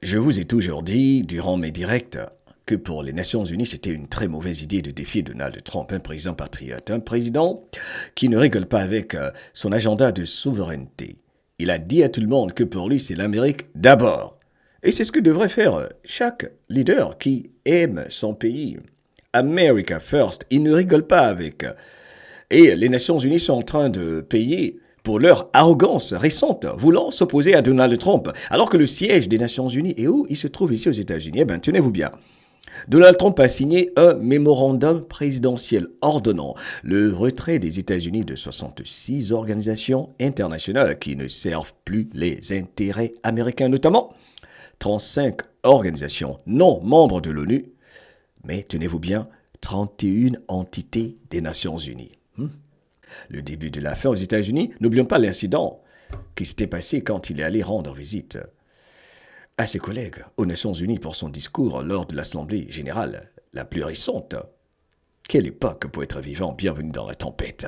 Je vous ai toujours dit, durant mes directs, que pour les Nations Unies, c'était une très mauvaise idée de défier Donald Trump, un président patriote, un président qui ne rigole pas avec son agenda de souveraineté. Il a dit à tout le monde que pour lui, c'est l'Amérique d'abord. Et c'est ce que devrait faire chaque leader qui aime son pays. America first, il ne rigole pas avec. Et les Nations Unies sont en train de payer pour leur arrogance récente, voulant s'opposer à Donald Trump, alors que le siège des Nations Unies est où? Il se trouve ici aux États-Unis. Eh bien, tenez-vous bien. Donald Trump a signé un mémorandum présidentiel ordonnant le retrait des États-Unis de 66 organisations internationales qui ne servent plus les intérêts américains, notamment 35 organisations non membres de l'ONU, mais tenez-vous bien, 31 entités des Nations Unies. Le début de la fin aux États-Unis, n'oublions pas l'incident qui s'était passé quand il est allé rendre visite à ses collègues aux Nations Unies pour son discours lors de l'Assemblée générale la plus récente. Quelle époque pour être vivant, bienvenue dans la tempête.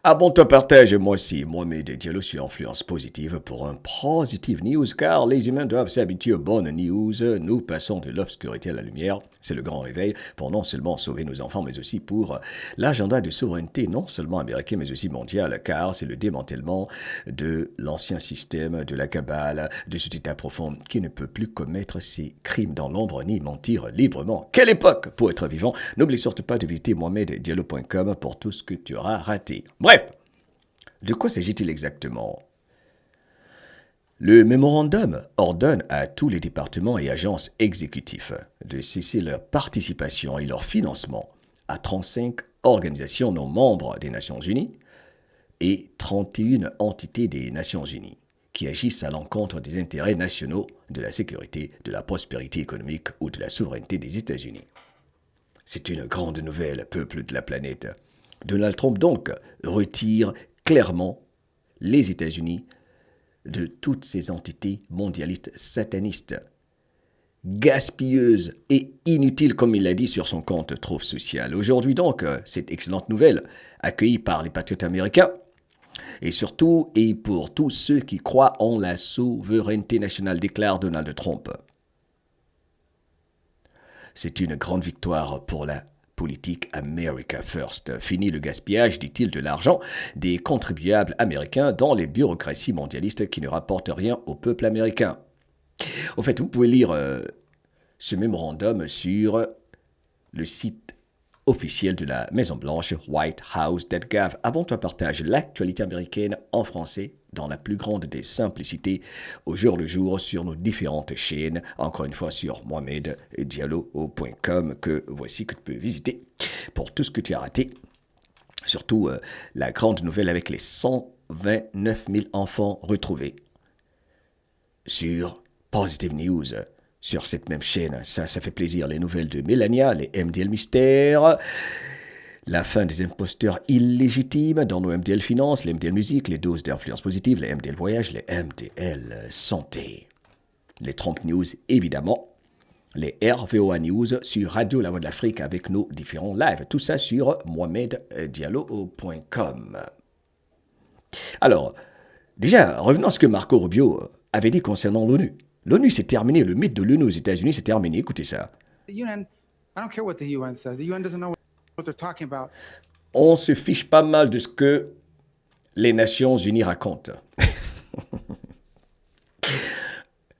Abonne-toi, partage, moi aussi, Mohamed Diallo sur Influence Positive pour un Positive News, car les humains doivent s'habituer aux bonnes news. Nous passons de l'obscurité à la lumière, c'est le grand réveil, pour non seulement sauver nos enfants, mais aussi pour l'agenda de souveraineté, non seulement américain, mais aussi mondial, car c'est le démantèlement de l'ancien système, de la cabale, de cet état profond qui ne peut plus commettre ses crimes dans l'ombre ni mentir librement. Quelle époque pour être vivant! N'oublie surtout pas de visiter mohameddiallo.com pour tout ce que tu auras raté. Bref, de quoi s'agit-il exactement? Le mémorandum ordonne à tous les départements et agences exécutifs de cesser leur participation et leur financement à 35 organisations non membres des Nations Unies et 31 entités des Nations Unies qui agissent à l'encontre des intérêts nationaux, de la sécurité, de la prospérité économique ou de la souveraineté des États-Unis. C'est une grande nouvelle, peuple de la planète. Donald Trump, donc, retire clairement les États-Unis de toutes ces entités mondialistes satanistes, gaspilleuses et inutiles, comme il l'a dit sur son compte Truth Social. Aujourd'hui, donc, cette excellente nouvelle, accueillie par les patriotes américains, et surtout, et pour tous ceux qui croient en la souveraineté nationale, déclare Donald Trump. C'est une grande victoire pour la politique America First. Fini le gaspillage, dit-il, de l'argent des contribuables américains dans les bureaucraties mondialistes qui ne rapportent rien au peuple américain. Au fait, vous pouvez lire ce mémorandum sur le site officiel de la Maison-Blanche, whitehouse.gov. Abonne-toi, partage l'actualité américaine en français dans la plus grande des simplicités, au jour le jour, sur nos différentes chaînes, encore une fois sur mohameddiallo.com, que voici que tu peux visiter pour tout ce que tu as raté. Surtout la grande nouvelle avec les 129 000 enfants retrouvés sur Positive News, sur cette même chaîne. Ça fait plaisir. Les nouvelles de Melania, les MDL Mystères, la fin des imposteurs illégitimes dans nos MDL Finances, les MDL Musique, les doses d'influence positive, les MDL Voyage, les MDL Santé. Les Trump News, évidemment. Les RVOA News sur Radio La Voix de l'Afrique avec nos différents lives. Tout ça sur mohameddiallo.com. Alors, déjà, revenons à ce que Marco Rubio avait dit concernant l'ONU. L'ONU, c'est terminé. Le mythe de l'ONU aux États-Unis, c'est terminé. Écoutez ça. On se fiche pas mal de ce que les Nations Unies racontent.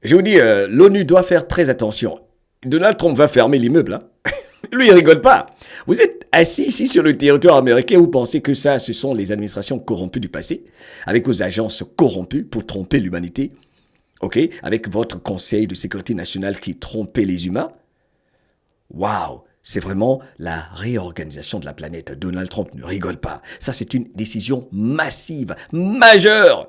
Je vous dis, l'ONU doit faire très attention. Donald Trump va fermer l'immeuble. Lui, il rigole pas. Vous êtes assis ici sur le territoire américain, vous pensez que ça, ce sont les administrations corrompues du passé, avec vos agences corrompues pour tromper l'humanité, ok, avec votre Conseil de sécurité nationale qui trompait les humains. Waouh! C'est vraiment la réorganisation de la planète. Donald Trump ne rigole pas. Ça, c'est une décision massive, majeure.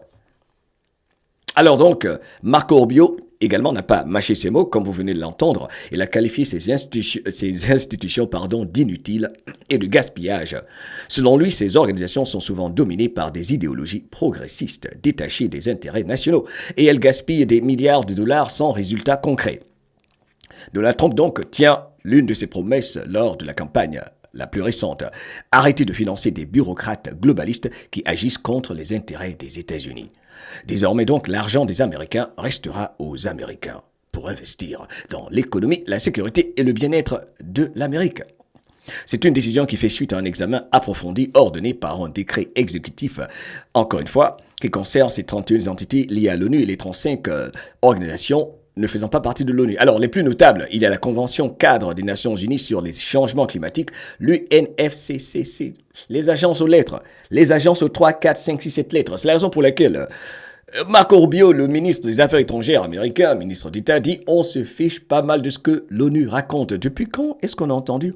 Alors donc, Marco Rubio, également, n'a pas mâché ses mots, comme vous venez de l'entendre. Il a qualifié ces institutions d'inutiles et de gaspillage. Selon lui, ces organisations sont souvent dominées par des idéologies progressistes, détachées des intérêts nationaux, et elles gaspillent des milliards de dollars sans résultat concret. Donald Trump, donc, tient l'une de ses promesses lors de la campagne la plus récente. Arrêter de financer des bureaucrates globalistes qui agissent contre les intérêts des États-Unis. Désormais donc, l'argent des Américains restera aux Américains pour investir dans l'économie, la sécurité et le bien-être de l'Amérique. C'est une décision qui fait suite à un examen approfondi ordonné par un décret exécutif, encore une fois, qui concerne ces 31 entités liées à l'ONU et les 35 organisations ne faisant pas partie de l'ONU. Alors, les plus notables, il y a la Convention cadre des Nations Unies sur les changements climatiques, l'UNFCCC, les agences aux lettres, les agences aux 3, 4, 5, 6, 7 lettres. C'est la raison pour laquelle Marco Rubio, le ministre des Affaires étrangères américain, ministre d'État, dit « On se fiche pas mal de ce que l'ONU raconte ». Depuis quand est-ce qu'on a entendu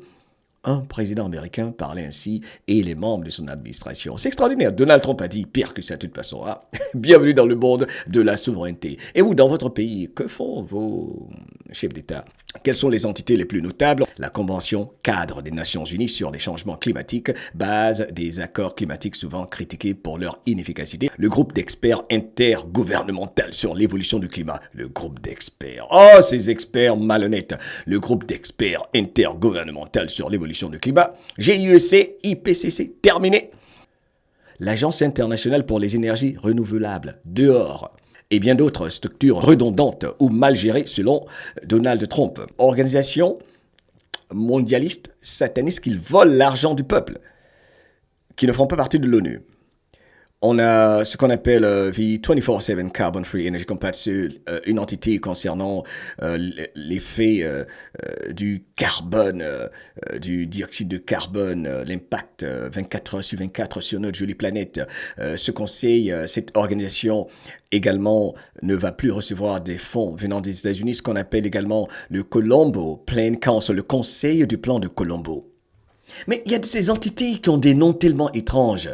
un président américain parler ainsi et les membres de son administration? C'est extraordinaire. Donald Trump a dit pire que ça de toute façon. Hein? Bienvenue dans le monde de la souveraineté. Et vous, dans votre pays, que font vos chefs d'État? Quelles sont les entités les plus notables? La Convention cadre des Nations Unies sur les changements climatiques, base des accords climatiques souvent critiqués pour leur inefficacité. Le groupe d'experts intergouvernemental sur l'évolution du climat. Le groupe d'experts. Oh, ces experts malhonnêtes. Le groupe d'experts intergouvernemental sur l'évolution du climat. GIEC, IPCC, terminé. L'Agence internationale pour les énergies renouvelables, dehors. Et bien d'autres structures redondantes ou mal gérées selon Donald Trump. Organisations mondialistes satanistes qui volent l'argent du peuple, qui ne font pas partie de l'ONU. On a ce qu'on appelle the 24/7 Carbon Free Energy Compact, une entité concernant l'effet du carbone, du dioxyde de carbone, l'impact 24 heures sur 24 sur notre jolie planète. Ce conseil, cette organisation également ne va plus recevoir des fonds venant des États-Unis, ce qu'on appelle également le Colombo Plan Council, le conseil du plan de Colombo. Mais il y a de ces entités qui ont des noms tellement étranges.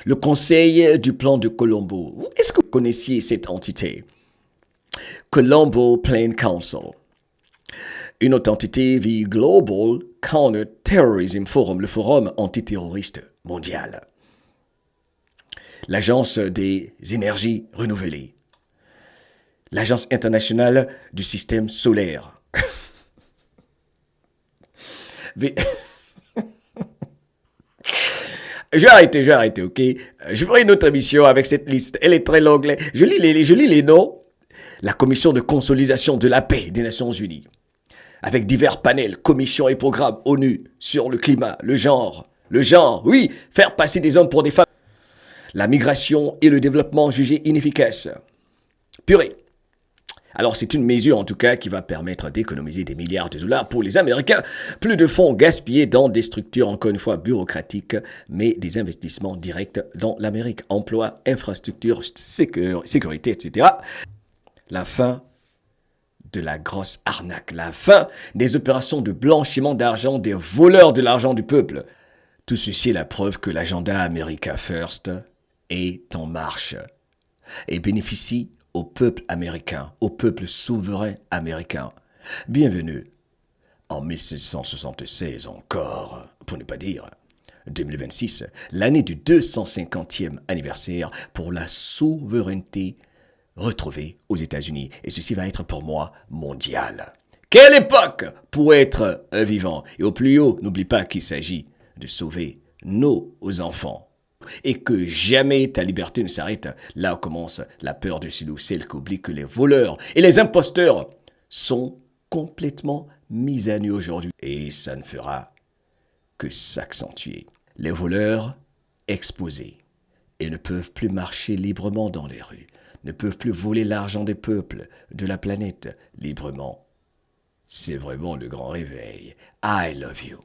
Le conseil du plan de Colombo. Est-ce que vous connaissiez cette entité? Colombo Plan Council. Une autre entité, the Global Counter-Terrorism Forum, le forum antiterroriste mondial. L'Agence des énergies renouvelées. L'Agence internationale du système solaire. Je vais arrêter, ok? Je ferai une autre émission avec cette liste. Elle est très longue. Je lis les noms. La Commission de consolidation de la paix des Nations Unies. Avec divers panels, commissions et programmes ONU sur le climat, le genre, oui, faire passer des hommes pour des femmes. La migration et le développement jugés inefficaces. Purée. Alors c'est une mesure en tout cas qui va permettre d'économiser des milliards de dollars pour les Américains. Plus de fonds gaspillés dans des structures encore une fois bureaucratiques, mais des investissements directs dans l'Amérique. Emploi, infrastructures, sécurité, etc. La fin de la grosse arnaque. La fin des opérations de blanchiment d'argent des voleurs de l'argent du peuple. Tout ceci est la preuve que l'agenda America First est en marche et bénéficie au peuple américain, au peuple souverain américain. Bienvenue en 1776 encore, pour ne pas dire 2026, l'année du 250e anniversaire pour la souveraineté retrouvée aux États-Unis. Et ceci va être pour moi mondial. Quelle époque pour être vivant! Et au plus haut, n'oublie pas qu'il s'agit de sauver nos enfants. Et que jamais ta liberté ne s'arrête. Là où commence la peur de celui ou celle qui oublie que les voleurs et les imposteurs sont complètement mis à nu aujourd'hui. Et ça ne fera que s'accentuer. Les voleurs exposés et ne peuvent plus marcher librement dans les rues, ne peuvent plus voler l'argent des peuples, de la planète librement. C'est vraiment le grand réveil. I love you.